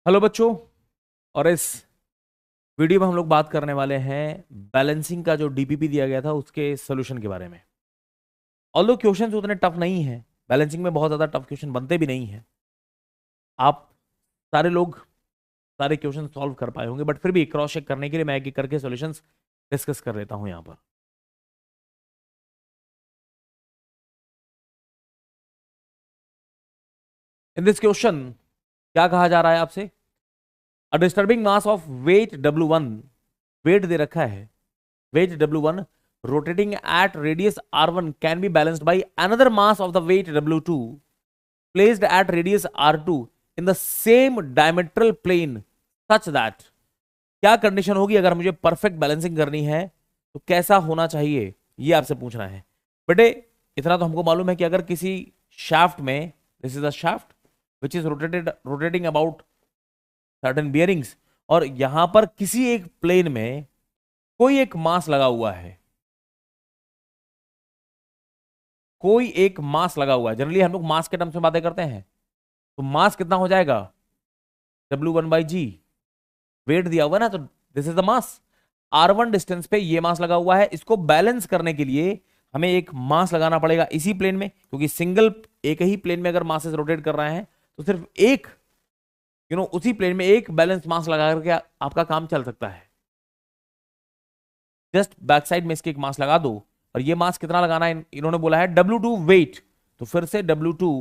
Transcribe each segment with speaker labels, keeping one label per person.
Speaker 1: Hello बच्चों। और इस वीडियो में हम लोग बात करने वाले हैं बैलेंसिंग का जो डीपीपी दिया गया था उसके सोल्यूशन के बारे में। ऑल्दो क्वेश्चंस उतने टफ नहीं हैं, बैलेंसिंग में बहुत ज़्यादा टफ क्वेश्चन बनते भी नहीं हैं। आप सारे लोग सारे क्वेश्चन सॉल्व कर पाए होंगे, बट फिर भी क्रॉस चेक करने के लिए मैं एक एक करके सॉल्यूशंस डिस्कस कर लेता हूं यहाँ पर। इन दिस क्वेश्चन क्या कहा जा रहा है आपसे? A disturbing mass of weight W1, weight दे रखा है, weight W1 rotating at radius R1 can be balanced by another mass of the weight W2 placed at radius R2 in the same diametral plane such that, क्या condition होगी अगर मुझे perfect balancing करनी है तो कैसा होना चाहिए, ये आपसे पूछना है। बेटे इतना तो हमको मालूम है कि अगर किसी शाफ्ट में, this is a shaft which is rotating about certain bearings, और यहां पर किसी एक प्लेन में कोई एक मास लगा हुआ है, कोई एक मास लगा हुआ है। जनरली हम लोग मास के टर्म्स में बातें करते हैं, तो मास कितना हो जाएगा? W1/g, वेट दिया हुआ ना, तो this is the mass. R1 distance पे ये मास लगा हुआ है, इसको बैलेंस करने के लिए हमें एक मास लगाना पड़ेगा इसी प्लेन में, क्योंकि सिंगल एक ही प्लेन में अगर मासेस रोटेट कर रहे हैं तो सिर्फ एक उसी प्लेन में एक बैलेंस मास लगा करके आपका काम चल सकता है। जस्ट बैक साइड में इसके एक मास लगा दो, और ये मास कितना लगाना है इन्होंने बोला है W2 वेट, तो फिर से W2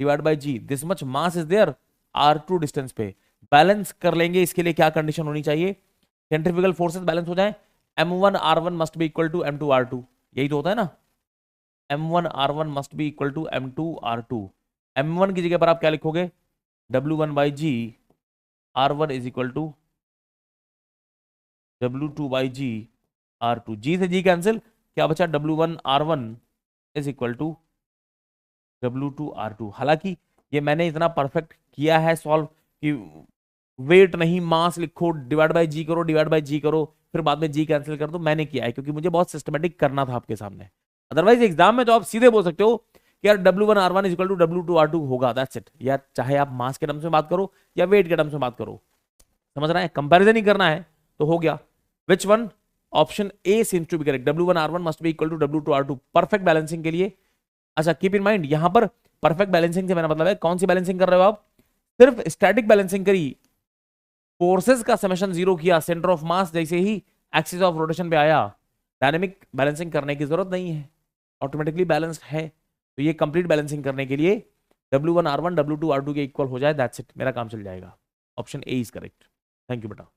Speaker 1: divide by G, this much mass is there R2 distance पे। बैलेंस कर लेंगे, इसके लिए क्या कंडीशन होनी चाहिए? सेंट्रीफ्यूगल फोर्सेस बैलेंस हो जाए, M1 R1 must be equal to M2 R2, यही तो होता है ना। M1 R1 must be equal to M2 R2। M1 की जगह पर आप क्या लिखोगे? W1/g, R1 is equal to W2/g R2, जी से जी कैंसिल, क्या बचा? W1 R1 is equal to W2 R2। हालांकि ये मैंने इतना परफेक्ट किया है सॉल्व कि वेट नहीं मास लिखो, डिवाइड बाय जी करो, डिवाइड बाय जी करो, फिर बाद में जी कैंसिल कर दो, मैंने किया है क्योंकि मुझे बहुत सिस्टमेटिक करना था आपके सामने। अदरवाइज एग्जाम में तो आप सीधे बोल सकते हो कि यार W1 R1 is equal to W2 R2 होगा, दैट्स इट। यार चाहे आप मास के टर्म्स में बात करो या वेट के टर्म्स में बात करो, समझ रहे हैं, कंपैरिजन ही करना है तो हो गया। Which one? Option A seems to be correct, W1 R1 must be equal to W2 R2, perfect balancing के लिए। अच्छा कीप इन माइंड, यहां पर परफेक्ट बैलेंसिंग से मेरा मतलब है कौन सी बैलेंसिंग कर रहे हो आप? सिर्फ स्टैटिक बैलेंसिंग करी, फोर्सेस का समेशन जीरो किया, सेंटर ऑफ मास जैसे ही एक्सिस ऑफ रोटेशन पे आया, डायनेमिक बैलेंसिंग करने की जरूरत नहीं है, ऑटोमेटिकली बैलेंस्ड है। तो ये कंप्लीट बैलेंसिंग करने के लिए W1 R1 W2 R2 के इक्वल हो जाए, दैट्स इट, मेरा काम चल जाएगा। Option A is correct. Thank you बेटा।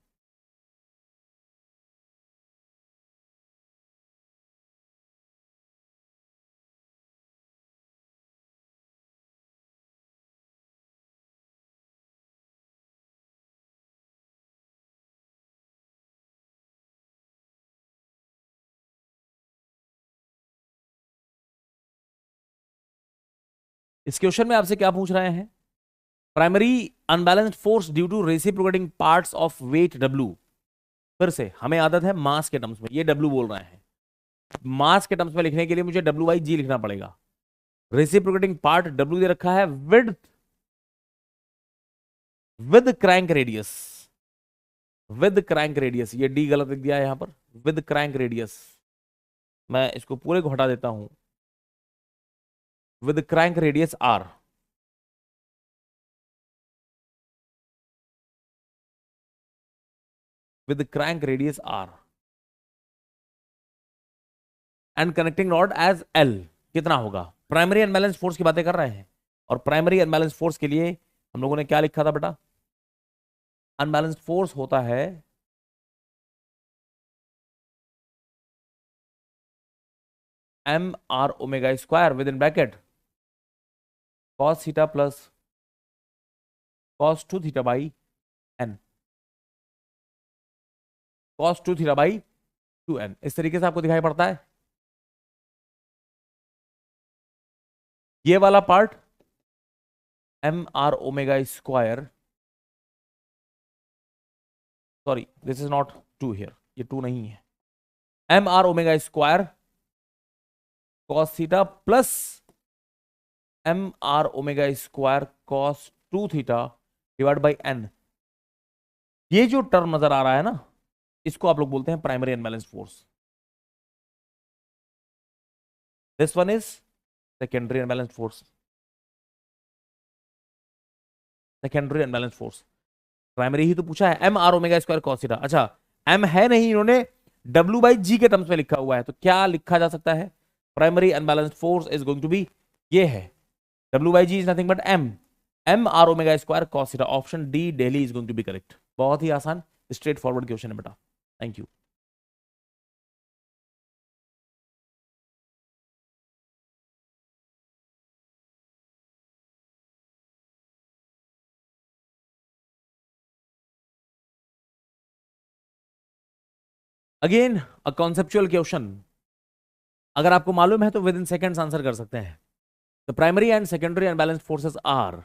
Speaker 1: इस क्वेश्चन में आपसे क्या पूछ रहे हैं? Primary unbalanced force due to reciprocating parts of weight W। फिर से हमें आदत है मास के टर्म्स में, ये W बोल रहे हैं, मास के टर्म्स में लिखने के लिए मुझे W/g लिखना पड़ेगा। रेसिप्रोकेटिंग पार्ट W दे रखा है, with crank radius, with crank radius, ये D गलत लिख दिया है यहां पर, विद क्रैंक रेडियस, मैं इसको पूरे को हटा देता हूं, with crank radius R, with crank radius R and connecting rod as L। कितना होगा? प्राइमरी अनबैलेंस फोर्स की बातें कर रहे हैं, और प्राइमरी अनबैलेंस फोर्स के लिए हम लोगों ने क्या लिखा था बेटा? अनबैलेंस फोर्स होता है M/ओमेगा² with in bracket cos theta plus cos 2 theta by n, cos 2 theta by 2n, इस तरीके से आपको दिखाई पड़ता है। ये वाला पार्ट M/ओमेगा², sorry this is not 2 here, ये 2 नहीं है, M/ओमेगा² cos थीटा प्लस M/ओमेगा² cos 2 theta divide by n, ये जो टर्म नजर आ रहा है ना, इसको आप लोग बोलते हैं primary unbalanced force. This one is secondary unbalanced force. Secondary unbalanced force, primary ही तो पूछा है, M R omega square cos theta. अच्छा, एम है नहीं, इन्होंने डब्ल्यू बाई जी के टर्म्स में लिखा हुआ है, तो क्या लिखा जा सकता है? Primary unbalanced force is going to be, ये है W by G is nothing but M, M R omega square cos theta. Option D Delhi is going to be correct. बहुत ही आसान स्ट्रेट फॉरवर्ड क्वेश्चन है बेटा। Thank you. Again a conceptual question, अगर आपको मालूम है तो विद इन सेकेंड्स आंसर कर सकते हैं। The primary and secondary unbalanced forces are,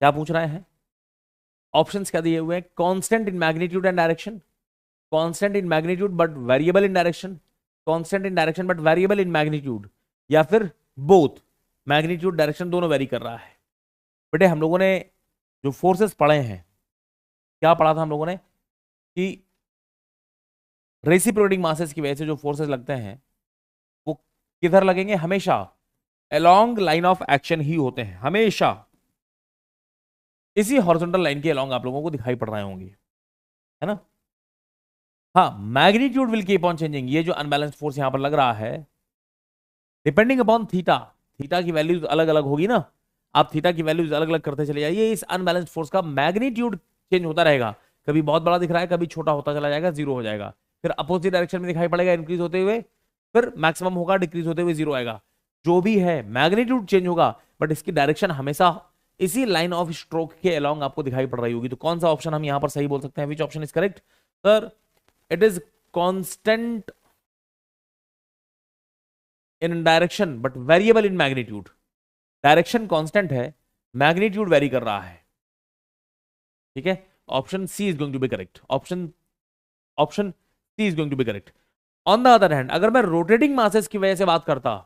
Speaker 1: क्या पूछ रहे हैं? ऑप्शंस क्या दिए हुए हैं? Constant in magnitude and direction, constant in magnitude but variable in direction, constant in direction but variable in magnitude, या फिर बोथ, मैग्नीट्यूड डायरेक्शन दोनों वेरी कर रहा है। बेटे हम लोगों ने जो फोर्सेस पढ़े हैं, क्या पढ़ा था हम लोगों ने कि रेसिप्रोकेटिंग मासेस की वजह से जो फोर्सेस लगते हैं वो किधर लगेंगे? हमेशा अलोंग लाइन ऑफ एक्शन ही होते हैं, हमेशा इसी हॉरिजॉन्टल लाइन के अलोंग आप लोगों को दिखाई पड़ रहे होंगे, है ना? हाँ, magnitude will keep on changing. ये जो अनबैलेंस्ड फोर्स यहां पर लग रहा है, डिपेंडिंग अपॉन थीटा, थीटा की वैल्यूज अलग अलग होगी ना, आप थीटा की वैल्यूज अलग अलग करते चले जाइए, इस अनबैलेंस्ड फोर्स का मैग्नीट्यूड चेंज होता रहेगा। कभी बहुत बड़ा दिख रहा है, कभी छोटा होता चला जाएगा, जीरो हो जाएगा, फिर अपोजिट डायरेक्शन में दिखाई पड़ेगा इंक्रीज होते हुए, फिर मैक्सिमम होगा, डिक्रीज होते हुए जीरो आएगा। जो भी है मैग्नीट्यूड चेंज होगा, बट इसकी डायरेक्शन हमेशा इसी लाइन ऑफ स्ट्रोक के अलोंग आपको दिखाई पड़ रही होगी। तो कौन सा ऑप्शन हम यहां पर सही बोल सकते हैं? Which option is correct sir? It is constant in direction but variable in magnitude. Direction constant है, मैग्नीट्यूड वेरी कर रहा है, ठीक है? Option C is going to be correct. Option C is going to be correct. On the other hand, अगर मैं rotating masses की वजह से बात करता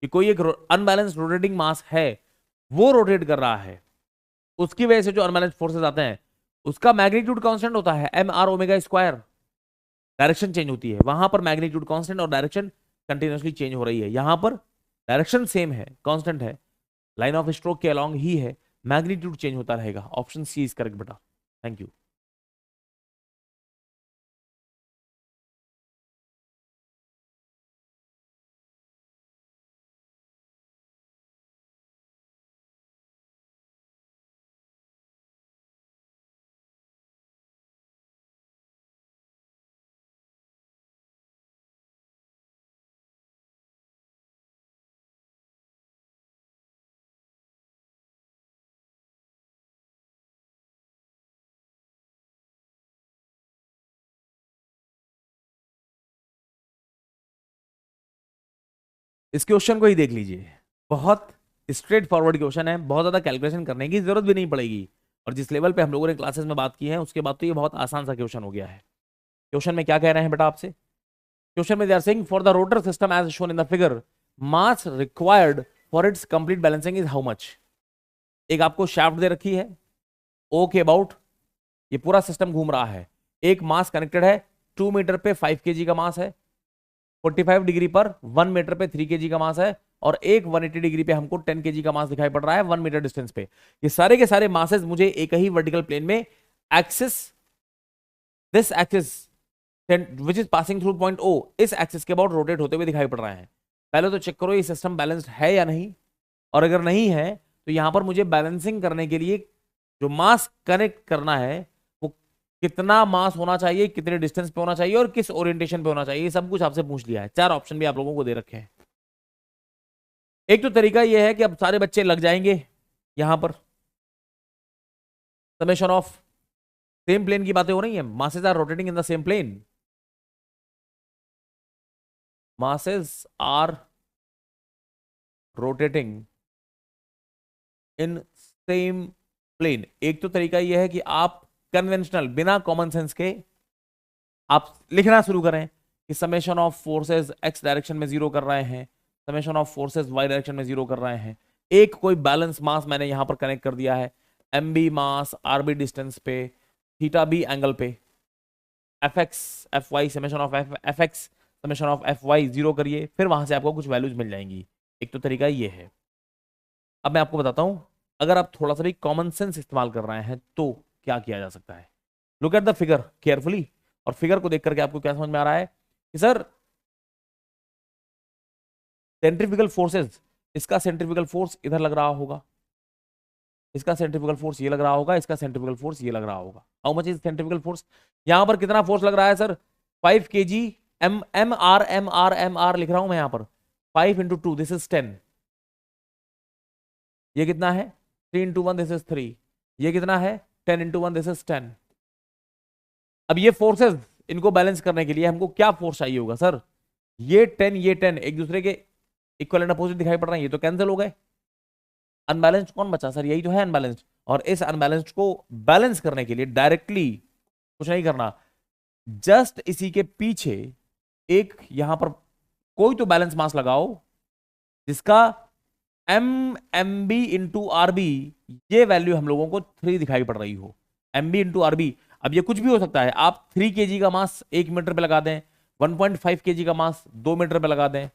Speaker 1: कि कोई एक अनबैलेंस्ड रोटेटिंग मास है, वो रोटेट कर रहा है, उसकी वजह से जो अनबैलेंस्ड फोर्सेस आते हैं, उसका मैग्नीट्यूड कांस्टेंट होता है M R omega square, direction change होती है, वहां पर मैग्नीट्यूड कांस्टेंट और डायरेक्शन कंटिन्यूसली चेंज हो रही है। यहां पर डायरेक्शन सेम है, कांस्टेंट है, लाइन ऑफ स्ट्रोक के अलोंग ही है, मैग्नीट्यूड चेंज होता रहेगा। ऑप्शन सी इज करेक्ट बेटा। Thank you. इस क्वेश्चन को ही देख लीजिए, बहुत स्ट्रेट फॉरवर्ड क्वेश्चन है, बहुत ज्यादा कैलकुलेशन करने की जरूरत भी नहीं पड़ेगी, और जिस लेवल पे हम लोगों ने क्लासेस में बात की है उसके बाद तो ये बहुत आसान सा क्वेश्चन हो गया है। क्वेश्चन में क्या कह रहे हैं बेटा आपसे? क्वेश्चन में they are saying for the rotor system as shown in the figure, mass required for its complete balancing is how much. एक आपको शाफ्ट दे रखी है ओ के अबाउट, ये पूरा सिस्टम घूम रहा है, एक मास कनेक्टेड है 2 मीटर पे 5 केजी का मास है, 45 डिग्री पर 1 मीटर पे 3 केजी का मास है, और एक 180 डिग्री पे हमको 10 केजी का मास दिखाई पड़ रहा है 1 मीटर डिस्टेंस पे। ये सारे के सारे मासेस मुझे एक ही वर्टिकल प्लेन में axis, this axis which is passing through point O, इस एक्सिस के अबाउट रोटेट होते हुए दिखाई पड़ रहे हैं। पहले तो चेक करो ये सिस्टम बैलेंस्ड है या नहीं, और अगर नहीं है तो यहां पर मुझे बैलेंसिंग करने के लिए जो मास कनेक्ट करना है वो कितना मास होना चाहिए, कितने डिस्टेंस पे होना चाहिए, और किस ओरिएंटेशन पे होना चाहिए, ये सब कुछ आपसे पूछ लिया है। 4 ऑप्शन भी आप लोगों को दे रखे हैं। एक तो तरीका यह है कि अब सारे बच्चे लग जाएंगे यहां पर, समेशन ऑफ सेम प्लेन की बातें हो रही हैं, masses are rotating in the same plane, masses are rotating in same plane। एक तो तरीका यह है कि आप कन्वेंशनल बिना कॉमन सेंस के आप लिखना शुरू करें कि summation of forces X direction में जीरो कर रहे हैं, summation of forces Y direction में जीरो कर रहे हैं, एक कोई बैलेंस मास मैंने यहां पर कनेक्ट कर दिया है, M B mass R B distance पे, थीटा बी एंगल पे F X F Y summation of F X summation of F Y zero करिए, फिर वहां से आपको कुछ वैल्यूज मिल जाएंगी। एक तो तरीका ये है। अब मैं आपको बताता हूं, अगर आप थोड़ा सा भी कॉमन सेंस इस्तेमाल कर रहे हैं तो क्या किया जा सकता है। Look at the figure carefully, और फिगर को देख करके आपको क्या समझ में आ रहा है कि सर सेंट्रीफ्यूगल फोर्सेस, इसका सेंट्रीफ्यूगल फोर्स इधर लग रहा होगा, इसका सेंट्रीफ्यूगल फोर्स ये लग रहा होगा, इसका सेंट्रीफ्यूगल फोर्स ये लग रहा होगा। How much is centrifugal force? यहां पर कितना फोर्स लग रहा है सर? 5 kg एम आर लिख रहा हूं मैं यहां पर। 5 इंटू टू दिस इज 10। ये कितना है? 3 इंटू वन दिस इज 3। ये कितना है? 10 इंटू वन दिस इज 10। अब ये फोर्सेस, इनको बैलेंस करने के लिए हमको क्या फोर्स चाहिए होगा सर? ये 10 ये 10 एक दूसरे के इक्वल एंड अपोजिट दिखाई पड़ रहे हैं, ये तो कैंसिल हो गए। अनबैलेंस्ड कौन बचा सर? यही तो है अनबैलेंस्ड। और इस अनबैलेंस्ड को बैलेंस करने के लिए डायरेक्टली कुछ नहीं करना, जस्ट इसी के पीछे एक यहां पर कोई तो बैलेंस मास लगाओ जिसका M M B into R B, ये वैल्यू हम लोगों को 3 दिखाई पड़ रही हो। M B into R B, अब ये कुछ भी हो सकता है। आप 3 kg का मास 1 मीटर पे लगा दें, 1.5 kg का मास 2 मीटर पे लगा दें,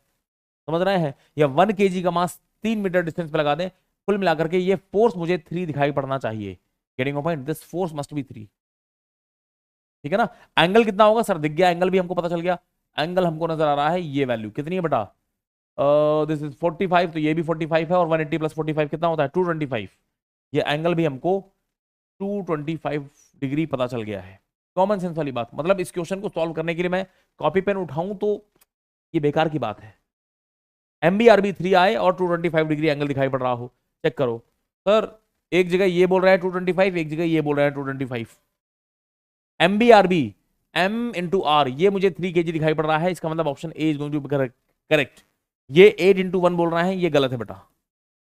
Speaker 1: समझ रहे हैं, या 1 kg का मास 3 मीटर डिस्टेंस पे लगा दें, कुल मिलाकर के ये फोर्स मुझे 3 दिखाई पड़ना चाहिए। Getting point? This force must be 3। ठीक है ना? एंगल कितना होगा सर? दिख गया, एंगल भी हमको पता चल गया। एंगल हमको नजर आ रहा है, ये वैल्यू कितनी है बेटा? दिस इज 45, तो ये भी 45 है, और 180 प्लस 45 कितना होता है? 225। ये एंगल भी हमको 225 डिग्री पता चल गया है। कॉमन सेंस वाली बात, मतलब इस क्वेश्चन को सॉल्व करने के लिए मैं कॉपी पेन उठाऊं तो ये बेकार की बात है। एम बी आर बी 3 आए और 225 डिग्री एंगल दिखाई पड़ रहा हो, चेक करो सर। एक जगह ये बोल रहा है 225, एक जगह ये बोल रहा है 225। M B R B, M into R, ये मुझे 3 kg दिखाई पड़ रहा है, इसका मतलब option A is going to be correct. ये 8 इंटू वन बोल रहा है, ये गलत है बेटा,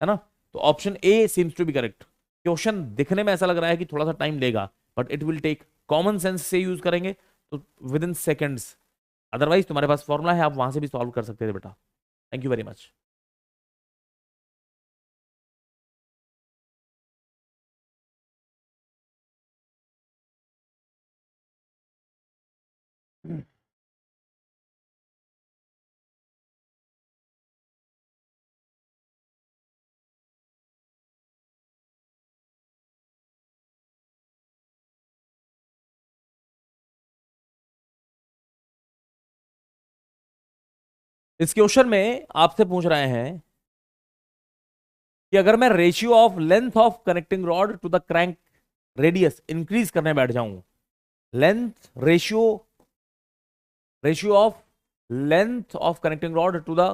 Speaker 1: है ना? तो option A seems to be correct. Question दिखने में ऐसा लग रहा है कि थोड़ा सा टाइम लेगा, but it will take. Common sense से यूज करेंगे तो विद इन सेकेंड्स। अदरवाइज तुम्हारे पास फॉर्मुला है, आप वहां से भी सॉल्व कर सकते थे बेटा। Thank you very much. इस क्वेश्चन में आपसे पूछ रहे हैं कि अगर मैं ratio of length of connecting rod to the crank radius increase करने बैठ जाऊं, length ratio, ratio of length of connecting rod to the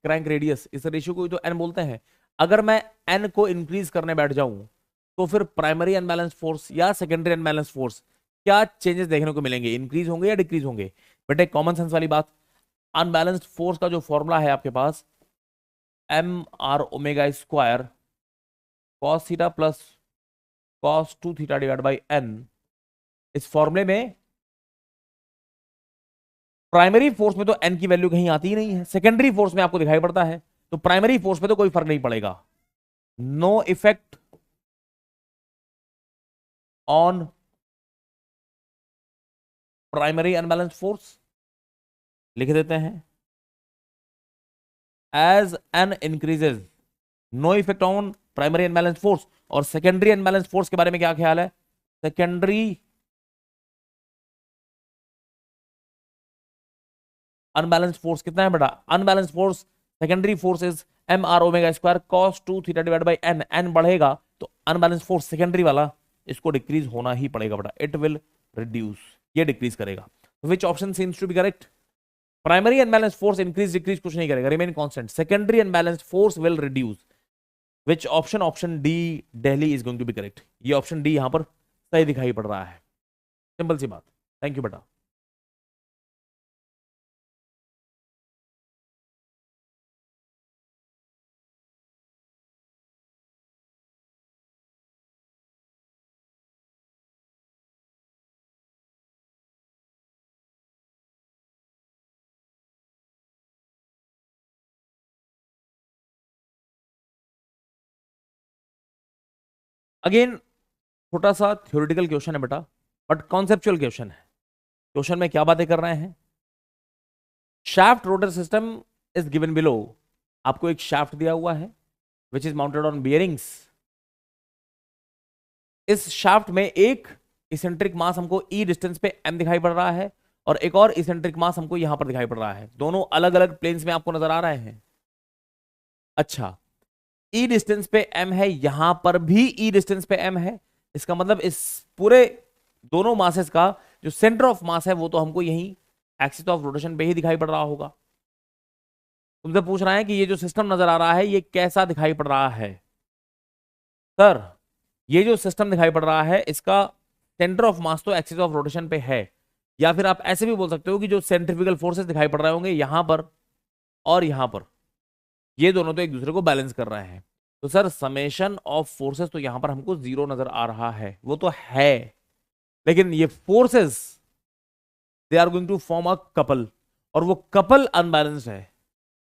Speaker 1: crank radius, इस रेशियो को तो एन बोलते हैं। अगर मैं एन को इंक्रीज करने बैठ जाऊं तो फिर प्राइमरी अनबैलेंस फोर्स या सेकेंडरी अनबैलेंस फोर्स क्या चेंजेस देखने को मिलेंगे? इंक्रीज होंगे या डिक्रीज होंगे? बेटे कॉमन सेंस वाली बात, अनबैलेंस्ड फोर्स का जो फॉर्मूला है आपके पास, M R omega square cos theta plus cos 2 theta divide by N. इस फॉर्मूले में प्राइमरी फोर्स में तो एन की वैल्यू कहीं आती ही नहीं है, सेकेंडरी फोर्स में आपको दिखाई पड़ता है, तो प्राइमरी फोर्स में तो कोई फर्क नहीं पड़ेगा। No effect on primary unbalanced force, लिख देते हैं। As N increases, no effect on primary unbalanced force. और सेकेंडरी अनबैलेंस्ड फोर्स के बारे में क्या ख्याल है? सेकेंडरी अनबैलेंस्ड फोर्स कितना है बेटा? Unbalanced force secondary force is M R omega square cos 2 theta divide by N. N बढ़ेगा तो अनबैलेंस्ड फोर्स सेकेंडरी वाला, इसको डिक्रीज होना ही पड़ेगा बेटा, इट विल रिड्यूस, ये डिक्रीज करेगा। Which option seems to be correct? Primary unbalanced force increase decrease कुछ नहीं करेगा, remain constant. Secondary unbalanced force will reduce. Which option? Option D Delhi is going to be correct. ये option D यहां पर सही दिखाई पड़ रहा है, सिंपल सी बात। थैंक यू बेटा। अगेन छोटा सा थ्योरेटिकल क्वेश्चन है बेटा, बट कॉन्सेप्चुअल क्वेश्चन है। क्वेश्चन में क्या बातें कर रहे हैं? Shaft rotor system is given below. आपको एक शाफ्ट दिया हुआ है which is mounted on bearings. इस शाफ्ट में एक इसेंट्रिक मास हमको ई डिस्टेंस पे m दिखाई पड़ रहा है और एक और इसेंट्रिक मास हमको यहां पर दिखाई पड़ रहा है। दोनों अलग अलग प्लेन्स में आपको नजर आ रहे हैं। अच्छा, ई डिस्टेंस पे m है, यहां पर भी ई डिस्टेंस पे m है। इसका मतलब इस पूरे दोनों मासेस का जो सेंटर ऑफ मास है वो तो हमको यही एक्सिस ऑफ रोटेशन पे ही दिखाई पड़ रहा होगा। तुमसे पूछ रहा है कि ये जो सिस्टम नजर आ रहा है ये कैसा दिखाई पड़ रहा है? सर, ये जो सिस्टम दिखाई पड़ रहा है इसका सेंटर ऑफ मास तो एक्सिस ऑफ रोटेशन पे है, या फिर आप ऐसे भी बोल सकते हो कि जो सेंट्रीफ्यूगल फोर्सेस दिखाई पड़ रहे होंगे यहां पर और यहां पर, ये दोनों तो एक दूसरे को बैलेंस कर रहे हैं। तो सर समेशन ऑफ फोर्सेस तो यहां पर हमको जीरो नजर आ रहा है, वो तो है, लेकिन ये forces they are going to form a couple, और वो कपल अनबैलेंस्ड है।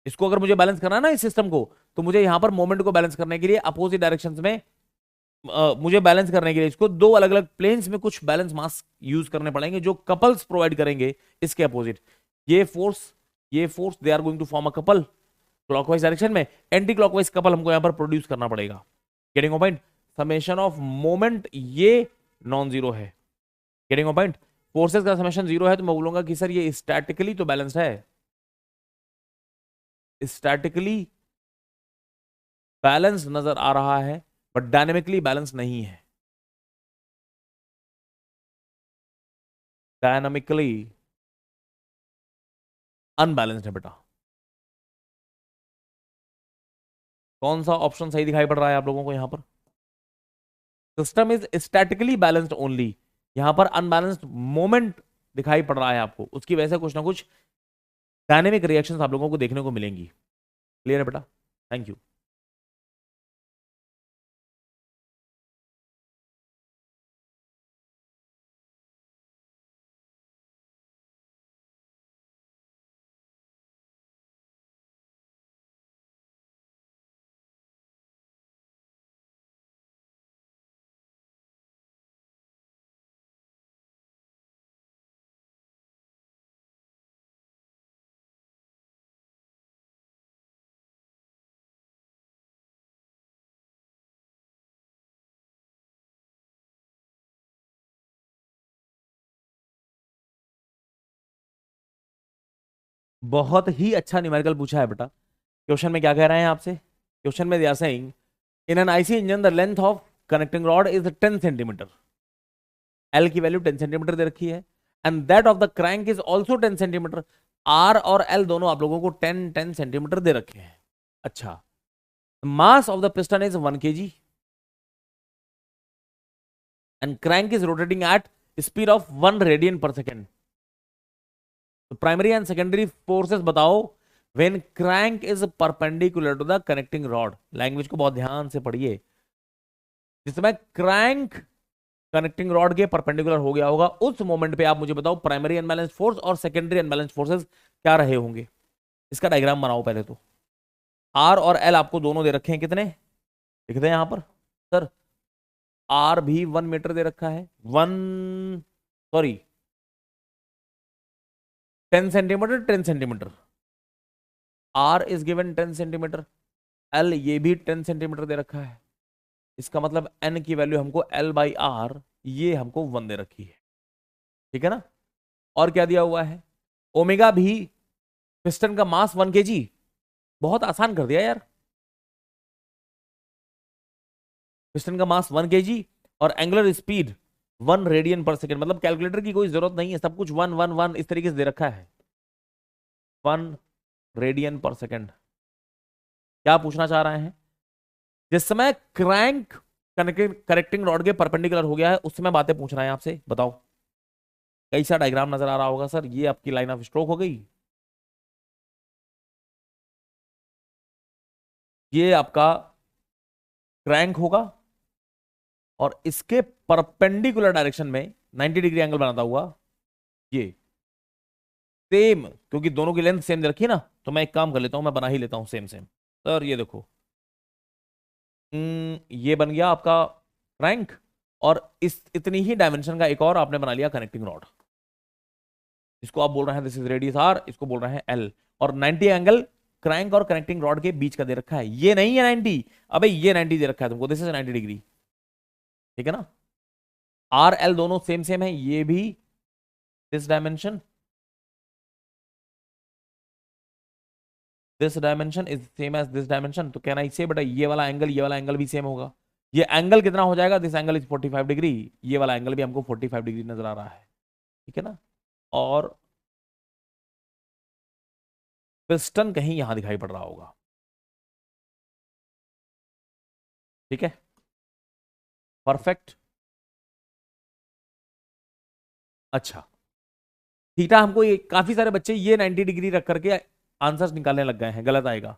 Speaker 1: इसको अगर मुझे बैलेंस करना है ना इस सिस्टम को, तो मुझे यहां पर मोमेंट को बैलेंस करने के लिए अपोजिट डायरेक्शंस में मुझे बैलेंस करने के लिए इसको दो अलग अलग प्लेन्स में कुछ बैलेंस मास यूज करने पड़ेंगे जो कपल्स प्रोवाइड करेंगे इसके अपोजिट। ये force they are going to form a couple clockwise direction में, एंटी क्लॉकवाइज कपल हमको यहां पर प्रोड्यूस करना पड़ेगा। Getting point? Summation of moment ये नॉन जीरो है। Getting point? फोर्सेस का समेशन जीरो है तो मैं बोलूंगा कि सर ये स्टैटिकली तो बैलेंस्ड है, स्टैटिकली बैलेंस नजर आ रहा है बट डायनेमिकली बैलेंस नहीं है। डायनामिकली अनबैलेंस्ड है बेटा। कौन सा ऑप्शन सही दिखाई पड़ रहा है आप लोगों को यहां पर? System is statically balanced only, यहां पर अनबैलेंस्ड मोमेंट दिखाई पड़ रहा है आपको, उसकी वजह से कुछ ना कुछ डायनेमिक रिएक्शंस आप लोगों को देखने को मिलेंगी। क्लियर है बेटा? Thank you. बहुत ही अच्छा न्यूमेरिकल पूछा है बेटा। क्वेश्चन में क्या कह रहे हैं आपसे? क्वेश्चन में they are saying in an IC engine the length of connecting rod is 10 centimetre. L की वैल्यू 10 सेंटीमीटर दे रखी है and that of the crank is also 10 centimetre. R और एल दोनों आप लोगों को 10 सेंटीमीटर दे रखे हैं। अच्छा, mass of the piston is 1 kg and crank is rotating at speed of 1 radian per second. तो प्राइमरी एंड सेकेंडरी फोर्सेस बताओ when crank is perpendicular to the connecting rod. Language को बहुत ध्यान से पढ़िए। जिस समय क्रैंक कनेक्टिंग रॉड के परपेंडिकुलर हो गया होगा उस मोमेंट पे आप मुझे बताओ प्राइमरी अनबैलेंस फोर्स और सेकेंडरी अनबैलेंस फोर्सेस क्या रहे होंगे। इसका डायग्राम बनाओ पहले तो। आर और एल आपको दोनों दे रखे हैं, कितने लिखते हैं यहां पर? सर आर भी 1 मीटर दे रखा है, 10 centimetre 10 centimetre. R is given 10 centimetre, L ये भी 10 सेंटीमीटर दे रखा है। इसका मतलब एन की वैल्यू हमको एल बाई आर ये हमको 1 दे रखी है। ठीक है ना? और क्या दिया हुआ है? ओमेगा भी पिस्टन का मास 1 kg। बहुत आसान कर दिया यार। पिस्टन का मास 1 kg और angular speed 1 radian per second. मतलब कैलकुलेटर की कोई जरूरत नहीं है, सब कुछ 1 1 1 इस तरीके से दे रखा है। 1 रेडियन पर सेकेंड। क्या पूछना चाह रहे हैं? जिस समय क्रैंक कनेक्टिंग रॉड के परपेंडिकुलर हो गया है उस समय बातें पूछ रहे हैं आपसे। बताओ कैसा डायग्राम नजर आ रहा होगा? सर ये आपकी लाइन ऑफ स्ट्रोक हो गई, ये आपका क्रैंक होगा और इसके परपेंडिकुलर डायरेक्शन में 90 डिग्री एंगल बनाता हुआ ये सेम, क्योंकि दोनों की लेंथ सेम दे रखी है ना, तो मैं एक काम कर लेता हूं, मैं बना ही लेता हूं सेम सेम। सर ये देखो, ये बन गया आपका क्रैंक और इस इतनी ही डायमेंशन का एक और आपने बना लिया कनेक्टिंग रॉड, इसको आप बोल रहे हैं दिस इज रेडियस आर, इसको बोल रहे हैं एल, और 90 एंगल क्रैंक और कनेक्टिंग रॉड के बीच का दे रखा है, ये नहीं है 90, अबे ये 90 दे रखा है तुमको, दिस इज 90 डिग्री, ठीक है ना। आर एल दोनों सेम सेम है, ये भी this dimension, this dimension is same as this dimension, तो कहना इससे बेटा ये वाला एंगल भी सेम होगा, ये एंगल कितना हो जाएगा, दिस एंगल इज 45 डिग्री, ये वाला एंगल भी हमको 45 डिग्री नजर आ रहा है, ठीक है ना। और पिस्टन कहीं यहां दिखाई पड़ रहा होगा, ठीक है, परफेक्ट। अच्छा, थीटा हमको ये काफी सारे बच्चे ये 90 डिग्री रख करके आंसर्स निकालने लग गए हैं, गलत आएगा,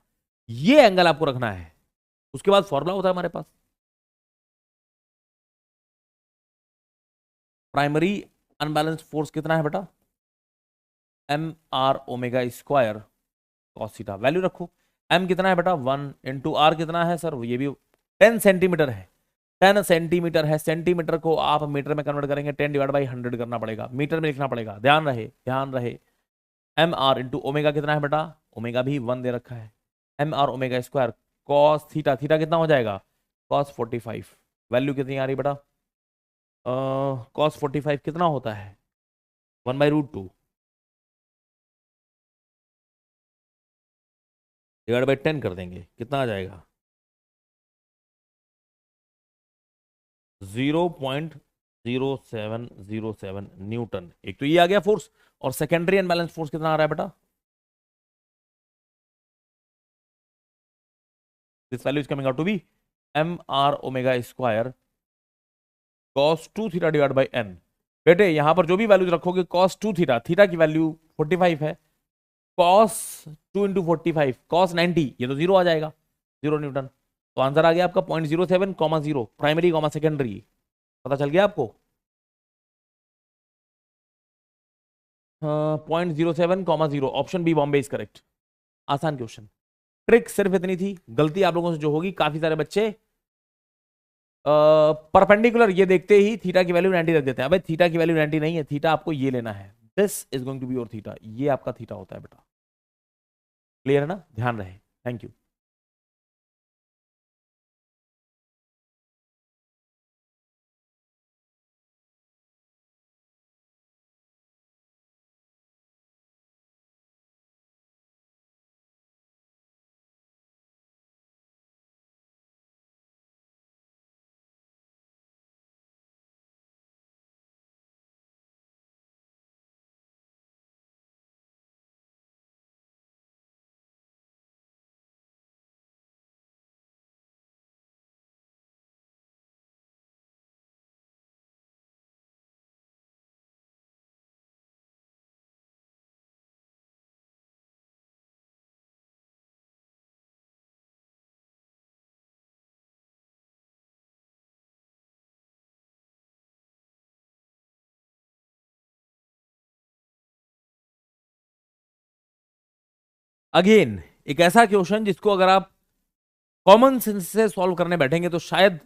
Speaker 1: ये एंगल आपको रखना है, उसके बाद फॉर्मूला होता है हमारे पास, प्राइमरी अनबैलेंस्ड फोर्स कितना है बेटा, M R omega square cos theta, value रखो, एम कितना है बेटा 1 इंटू आर कितना है सर, ये भी 10 सेंटीमीटर है, 10 सेंटीमीटर है, सेंटीमीटर को आप मीटर में कन्वर्ट करेंगे 10 डिवाइड बाई 100 करना पड़ेगा, मीटर में लिखना पड़ेगा, ध्यान रहे ध्यान रहे। एम आर इंटू ओमेगा कितना है बेटा, ओमेगा भी 1 दे रखा है, M R omega square cos theta, theta कितना हो जाएगा कॉस 45, वैल्यू कितनी आ रही बेटा, कॉस 45 कितना होता है 1/√2 डिवाइड बाई 10 कर देंगे, कितना आ जाएगा 0.0707 न्यूटन, एक तो ये आ गया फोर्स, और सेकेंडरी अनबैलेंस फोर्स कितना आ रहा है बेटा, this value is coming out to be M R omega square cos 2 theta divide by N, बेटे यहां पर जो भी वैल्यूज रखोगे कॉस 2 थीटा, थीटा की वैल्यू 45 है, कॉस 2 इंटू 45 कॉस 90, ये तो जीरो आ जाएगा, 0 न्यूटन, तो आंसर आ गया आपका 0.07, 0 प्राइमरी सेकेंडरी, पता चल गया आपको, 0.07, option B Bombay is correct, आसान क्वेश्चन, ट्रिक सिर्फ इतनी थी, गलती आप लोगों से जो होगी काफी सारे बच्चे परपेंडिकुलर ये देखते ही थीटा की वैल्यू 90 रख देते हैं, अबे थीटा की वैल्यू 90 नहीं है, थीटा आपको ये लेना है, this is going to be your theta, ये आपका थीटा होता है बेटा, क्लियर है ना, ध्यान रहे, थैंक यू। अगेन एक ऐसा क्वेश्चन जिसको अगर आप कॉमन सेंस से सॉल्व करने बैठेंगे तो शायद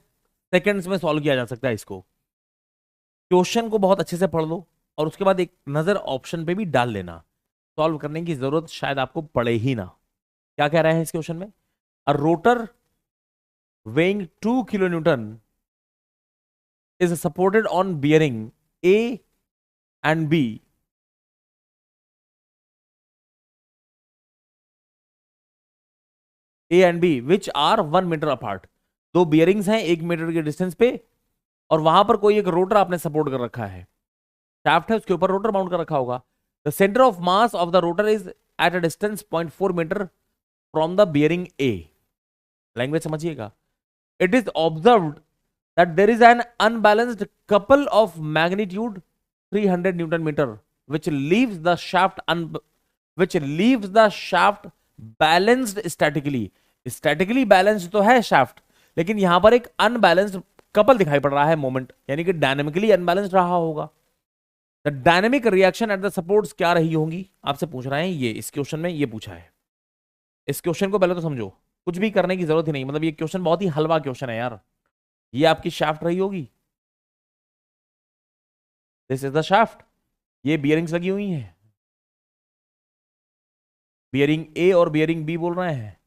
Speaker 1: सेकंड्स में सॉल्व किया जा सकता है इसको, क्वेश्चन को बहुत अच्छे से पढ़ लो और उसके बाद एक नजर ऑप्शन पे भी डाल लेना, सॉल्व करने की जरूरत शायद आपको पड़े ही ना। क्या कह रहे हैं इस क्वेश्चन में, अ rotor weighing 2 kilonewton is supported on bearing A and B which are 1 metre apart, दो बियरिंग्स हैं 1 मीटर के डिस्टेंस पे, और वहां पर कोई एक रोटर आपने सपोर्ट कर रखा है, शाफ्ट है उसके ऊपर रोटर माउंट कर रखा होगा, the centre of mass of the rotor is at a distance 0.4 metre from the bearing A, language समझिएगा, it is observed that there is an unbalanced couple of magnitude 300 newton meter which leaves the shaft balanced statically, statically balanced तो है shaft, लेकिन यहां पर एक unbalanced couple दिखाई पड़ रहा है मोमेंट, यानी कि डायनेमिकली अनबैलेंस्ड रहा होगा, the dynamic reaction at the supports क्या रही होंगी, आपसे पूछ रहे हैं, ये इस क्वेश्चन में ये पूछा है, इस क्वेश्चन को पहले तो समझो, कुछ भी करने की जरूरत ही नहीं, मतलब ये क्वेश्चन बहुत ही हलवा क्वेश्चन है यार, ये आपकी शाफ्ट रही होगी, दिस इज द शाफ्ट, ये बियरिंग्स लगी हुई हैं, बियरिंग ए और बियरिंग बी बोल रहे हैं।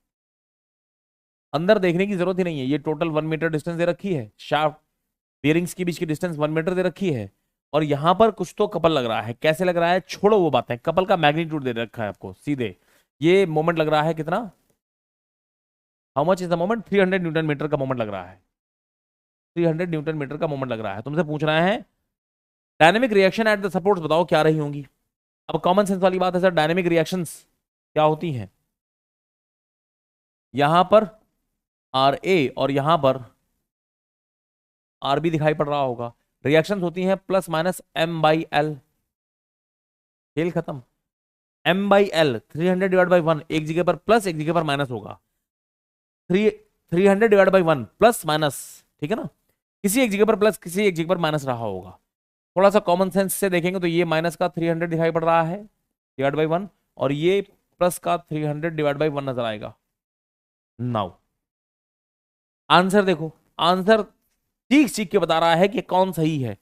Speaker 1: अंदर देखने की जरूरत ही नहीं है, ये टोटल 1 मीटर डिस्टेंस दे रखी है, शाफ्ट बियरिंग्स के बीच की डिस्टेंस 1 मीटर दे रखी है, और यहां पर कुछ तो कपल लग रहा है। कैसे लग रहा है छोड़ो वो बातें, कपल का मैग्नीट्यूड दे रखा है आपको सीधे। ये मोमेंट लग रहा है कितना, how much is the moment, 300 newton metre का मोमेंट लग रहा है, 300 न्यूटन मीटर का मोमेंट लग रहा है। तुमसे पूछ रहा है dynamic reaction at the supports बताओ क्या रही होंगी। अब कॉमन सेंस वाली बात है सर, डायनेमिक रिएक्शंस क्या होती हैं, यहां पर आर ए और यहां पर आर बी दिखाई पड़ रहा होगा। रिएक्शंस होती हैं plus minus M by L, खेल खत्म। एम बाई एल 300/1, एक जगह पर प्लस एक जगह पर माइनस होगा, 300/1 प्लस माइनस, ठीक है ना, किसी एक जगह पर प्लस किसी एक जगह पर माइनस रहा होगा। थोड़ा सा कॉमन सेंस से देखेंगे तो ये माइनस का 300 दिखाई पड़ रहा है /1, और ये प्लस का 300/1 नजर आएगा। नाउ आंसर देखो, आंसर ठीक सीख के बता रहा है कि कौन सही है।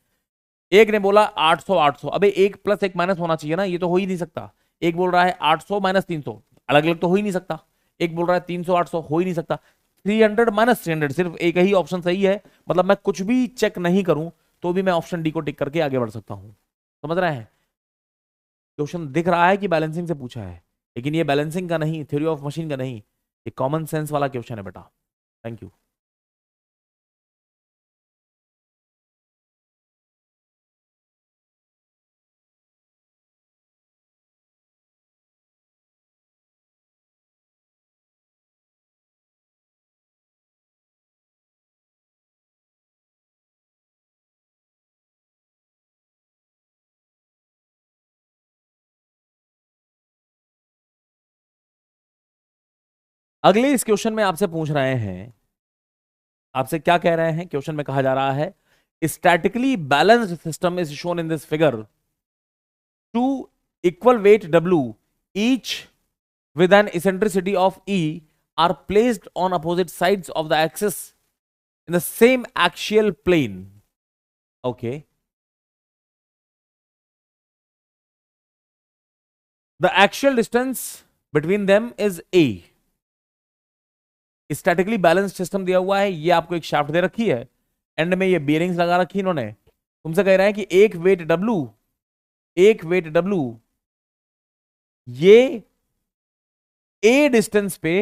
Speaker 1: एक ने बोला 800 800, अबे एक प्लस एक माइनस होना चाहिए ना, ये तो हो ही नहीं सकता। एक बोल रहा है 800 माइनस 300, अलग अलग तो हो ही नहीं सकता। एक बोल रहा है 300 800, हो ही नहीं सकता। 300 माइनस 300, सिर्फ एक ही ऑप्शन सही है, मतलब मैं कुछ भी चेक नहीं करूं तो भी मैं ऑप्शन डी को टिक करके आगे बढ़ सकता हूं। समझ रहे हैं, क्वेश्चन दिख रहा है कि बैलेंसिंग से पूछा है, लेकिन ये बैलेंसिंग का नहीं, थ्योरी ऑफ मशीन का नहीं, ये कॉमन सेंस वाला क्वेश्चन है बेटा। Thank you. अगले इस क्वेश्चन में आपसे पूछ रहे हैं, आपसे क्या कह रहे हैं, क्वेश्चन में कहा जा रहा है statically balanced system is shown in this figure, two equal weight W each with an eccentricity of E are placed on opposite sides of the axis in the same axial plane. Okay, the axial distance between them is A. Statically balanced system दिया हुआ है, ये आपको एक shaft दे रखी है, and में ये बियरिंग्स लगा रखी इन्होंने। तुमसे कह रहे हैं कि एक वेट W, एक वेट W ये ए डिस्टेंस पे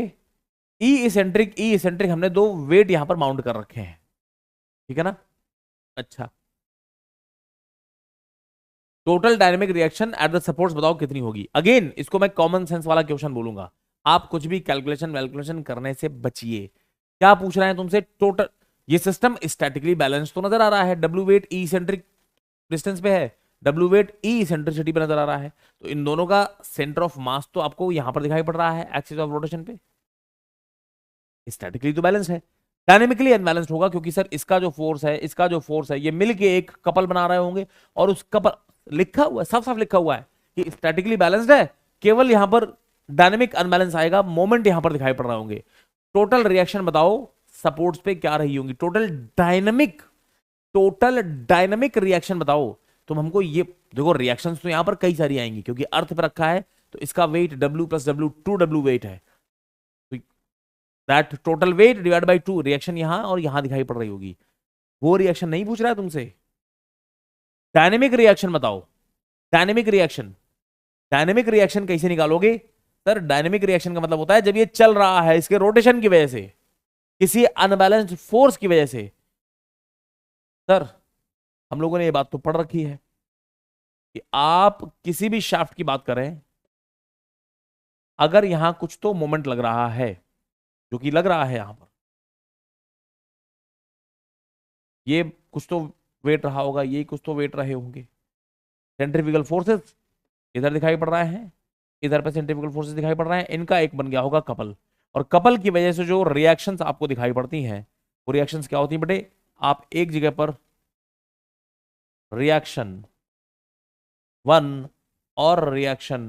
Speaker 1: ई इसेंट्रिक हमने दो वेट यहां पर माउंट कर रखे हैं, ठीक है ना। अच्छा, total dynamic reaction at the supports बताओ कितनी होगी। अगेन इसको मैं कॉमन सेंस वाला क्वेश्चन बोलूंगा, आप कुछ भी कैलकुलेशन करने से बचिए। क्या पूछ रहे हैं तुमसे, टोटल, ये सिस्टम स्टैटिकली बैलेंस तो नजर आ रहा है, डब्ल्यू वेट ई सेंट्रिक डिस्टेंस पे है, डब्ल्यू वेट ई सेंट्रिसिटी पे नजर आ रहा है, तो इन दोनों का सेंटर ऑफ मास तो आपको यहां पर दिखाई पड़ रहा है एक्सिस ऑफ रोटेशन पे। स्टैटिकली तो बैलेंस है, डायनेमिकली अनबैलेंस्ड होगा, क्योंकि सर इसका जो फोर्स है इसका जो फोर्स है ये मिलके एक कपल बना रहे होंगे, और उस कपल, लिखा हुआ है साफ साफ लिखा हुआ है कि स्टैटिकली बैलेंस्ड है, केवल यहां पर डायनेमिक अनबैलेंस आएगा, मोमेंट यहां पर दिखाई पड़ रहे होंगे। टोटल रिएक्शन बताओ सपोर्ट्स पे क्या रही होंगी, टोटल डायनेमिक रिएक्शन बताओ। तुम हमको ये देखो, रिएक्शंस तो यहां पर कई सारी आएंगी, क्योंकि अर्थ पे रखा है तो इसका wait W + W 2W wait है, तो that total weight divide by 2, reaction यहां और यहां दिखाई पड़ रही होगी। वो रिएक्शन नहीं पूछ रहा है तुमसे, डायनेमिक रिएक्शन बताओ। डायनेमिक रिएक्शन, डायनेमिक रिएक्शन कैसे निकालोगे सर, डायनेमिक रिएक्शन का मतलब होता है जब ये चल रहा है इसके रोटेशन की वजह से, किसी अनबैलेंस्ड फोर्स की वजह से। सर हम लोगों ने ये बात तो पढ़ रखी है कि आप किसी भी शाफ्ट की बात करें, अगर यहां कुछ तो मोमेंट लग रहा है, जो कि लग रहा है यहां पर, ये कुछ तो वेट रहा होगा, ये कुछ तो वेट रहे होंगे, सेंट्रीफ्यूगल फोर्सेस इधर दिखाई पड़ रहे हैं, इधर पे सेंट्रीफ्यूगल फोर्सेस दिखाई पड़ रहे हैं, इनका एक बन गया होगा कपल, और कपल की वजह से जो रिएक्शंस आपको दिखाई पड़ती हैं वो रिएक्शंस क्या होती हैं बेटे, आप एक जगह पर रिएक्शन 1 और रिएक्शन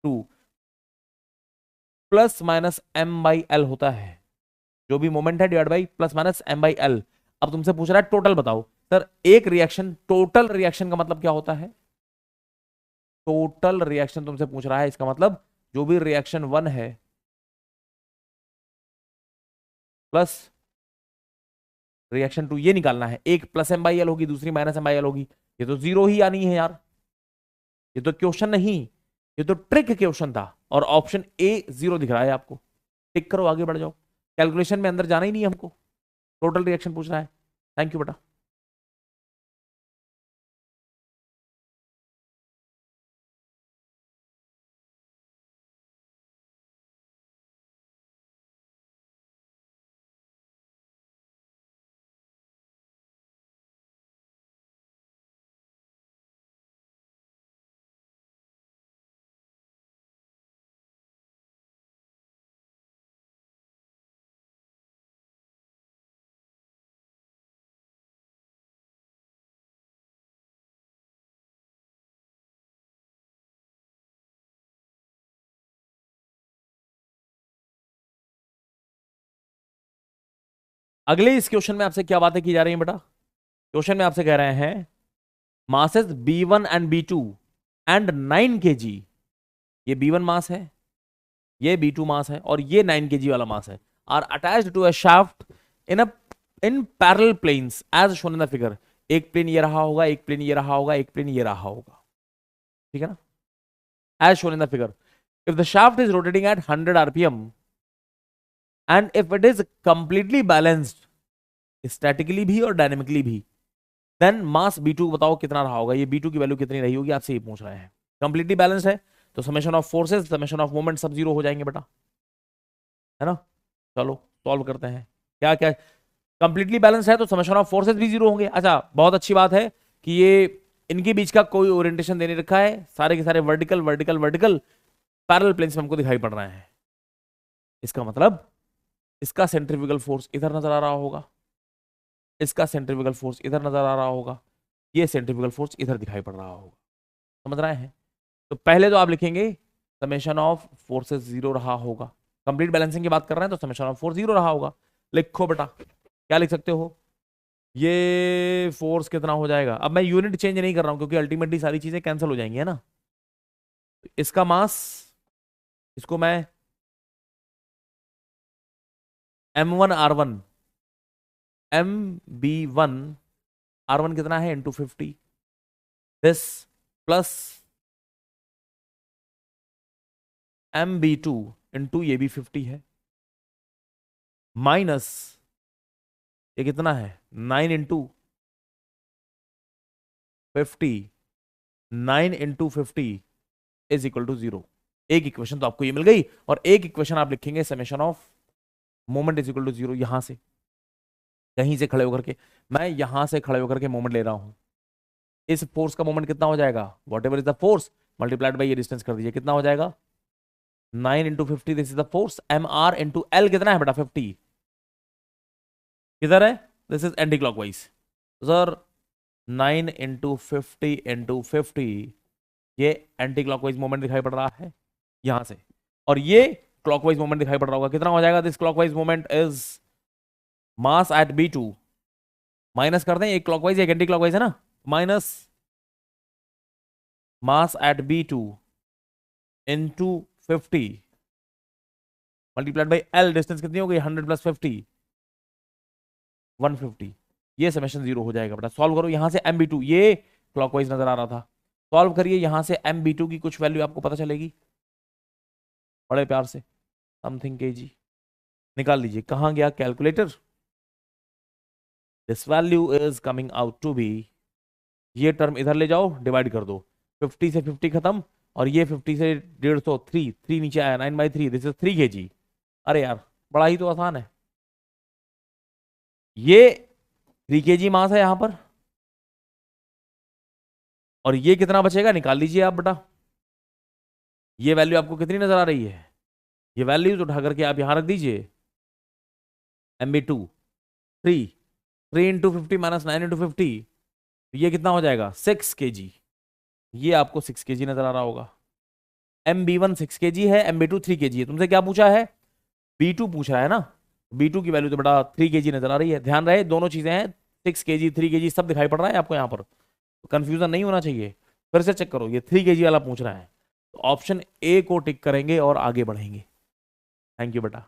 Speaker 1: 2 प्लस माइनस m/l होता है, जो भी मोमेंट है divide by plus minus m/l। अब तुमसे पूछ रहा है टोटल बताओ, सर एक रिएक्शन, टोटल रिएक्शन का मतलब क्या होता है? टोटल रिएक्शन तुमसे पूछ रहा है, इसका मतलब जो भी रिएक्शन 1 है प्लस रिएक्शन 2, ये निकालना है। एक प्लस एम बाई एल होगी, दूसरी माइनस एम बाई एल होगी। ये तो जीरो ही आनी है यार, ये तो क्वेश्चन नहीं, ये तो ट्रिक क्वेश्चन था। और ऑप्शन ए जीरो दिख रहा है आपको, टिक करो, आगे बढ़ जाओ। कैलकुलेशन में अंदर जाना ही नहीं है हमको, टोटल रिएक्शन पूछ रहा है। थैंक यू बेटा। अगले इस क्वेश्चन में आपसे क्या बातें की जा रही हैं बेटा? क्वेश्चन में आपसे कह रहे हैं masses B1 and B2 and 9 kg। ये B1 मास है, ये B2 मास है, और ये 9 kg वाला मास है, are attached to a shaft in parallel planes as shown in the figure. एक प्लेन ये रहा होगा, एक प्लेन ये रहा होगा, एक प्लेन ये रहा होगा, ठीक है ना, as shown in the figure. If the shaft is rotating at 100 RPM and if it is completely balanced statically भी और डायनेमिकली भी, देन मास B2 बताओ कितना रहा होगा। ये B2 की वैल्यू कितनी रही होगी, आपसे ये पूछ रहे हैं। कंप्लीटली बैलेंस्ड है तो summation of forces, summation of moment सब जीरो हो जाएंगे बेटा, है ना। चलो सॉल्व करते हैं। क्या क्या कंप्लीटली बैलेंस है तो समेशन ऑफ फोर्सेस भी जीरो होंगे। अच्छा बहुत अच्छी बात है कि ये इनके बीच का कोई ओरिएंटेशन देने रखा है, सारे के सारे vertical vertical vertical parallel planes में हमको दिखाई पड़ रहे हैं। इसका मतलब इसका सेंट्रीफ्यूगल फोर्स इधर नजर आ रहा होगा, इसका सेंट्रीफ्यूगल फोर्स इधर नजर आ रहा होगा, ये सेंट्रीफ्यूगल फोर्स इधर दिखाई पड़ रहा होगा। समझ रहे हैं? तो पहले तो आप लिखेंगे समेशन ऑफ फोर्सेस जीरो रहा होगा। कंप्लीट बैलेंसिंग की बात कर रहे हैं तो समेशन ऑफ फोर्स जीरो रहा होगा। लिखो बेटा, क्या लिख सकते हो? ये फोर्स कितना हो जाएगा? अब मैं यूनिट चेंज नहीं कर रहा हूं क्योंकि अल्टीमेटली सारी चीजें कैंसिल हो जाएंगी, है ना। इसका मास, इसको मैं M1 R1 MB1 R1 कितना है into 50, this plus MB2 into ये भी 50 है, माइनस ये कितना है 9 into 50, 9 into 50 is equal to 0। एक इक्वेशन तो आपको ये मिल गई, और एक इक्वेशन आप लिखेंगे summation of moment is equal to 0। यहां से कहीं से खड़े होकर के, मैं यहां से खड़े होकर के मोमेंट ले रहा हूं। इस फोर्स का मोमेंट कितना हो जाएगा, what ever is the force multiplied by ये डिस्टेंस कर दीजिए, कितना हो जाएगा 9 into 50, this is the force. MR into L कितना है बेटा 50, किधर है, this is anti clockwise. Sir 9 into 50 into 50, ये एंटी क्लॉकवाइज मोमेंट दिखाई पड़ रहा है यहां से, और ये क्लॉकवाइज मोमेंट दिखाई पड़ रहा होगा। कितना हो जाएगा, this clockwise moment is mass at B2, minus कर दें, एक क्लॉकवाइज एक एंटी क्लॉकवाइज है ना, minus mass at B2 into 50 multiplied by L, distance कितनी हो गई 100 प्लस 50, 150। ये समेशन जीरो हो जाएगा बेटा। सॉल्व करो, यहां से MB2, ये क्लॉकवाइज नजर आ रहा था, सॉल्व करिए, यहां से MB2 की कुछ वैल्यू आपको पता चलेगी बड़े प्यार से, समथिंग kg निकाल लीजिए। कहां गया calculator? This value is coming out to be, ये टर्म इधर ले जाओ, डिवाइड कर दो, 50 से 50 खत्म, और ये 50 से 150, 3 नीचे आया, 9/3, दिस इज 3 kg। अरे यार बड़ा ही तो आसान है, ये 3 kg मास है यहां पर, और ये कितना बचेगा निकाल लीजिए आप बेटा। ये वैल्यू आपको कितनी नजर आ रही है, ये वैल्यूज उठा करके आप यहां रख दीजिए, MB2 3 इंटू 50 माइनस 9 इंटू 50, तो ये कितना हो जाएगा 6 kg। ये आपको 6 kg नजर आ रहा होगा। MB1 6 kg है, MB2 3 kg है। तुमसे क्या पूछा है, B2 पूछ रहा है ना, B2 की वैल्यू तो बेटा 3 kg नजर आ रही है। ध्यान रहे दोनों चीजें हैं 6 kg 3 kg सब दिखाई पड़ रहा है आपको यहाँ पर, तो कंफ्यूजन नहीं होना चाहिए। फिर से चेक करो, ये 3 kg वाला पूछ रहा है, तो ऑप्शन ए को टिक करेंगे और आगे बढ़ेंगे। थैंक यू बेटा।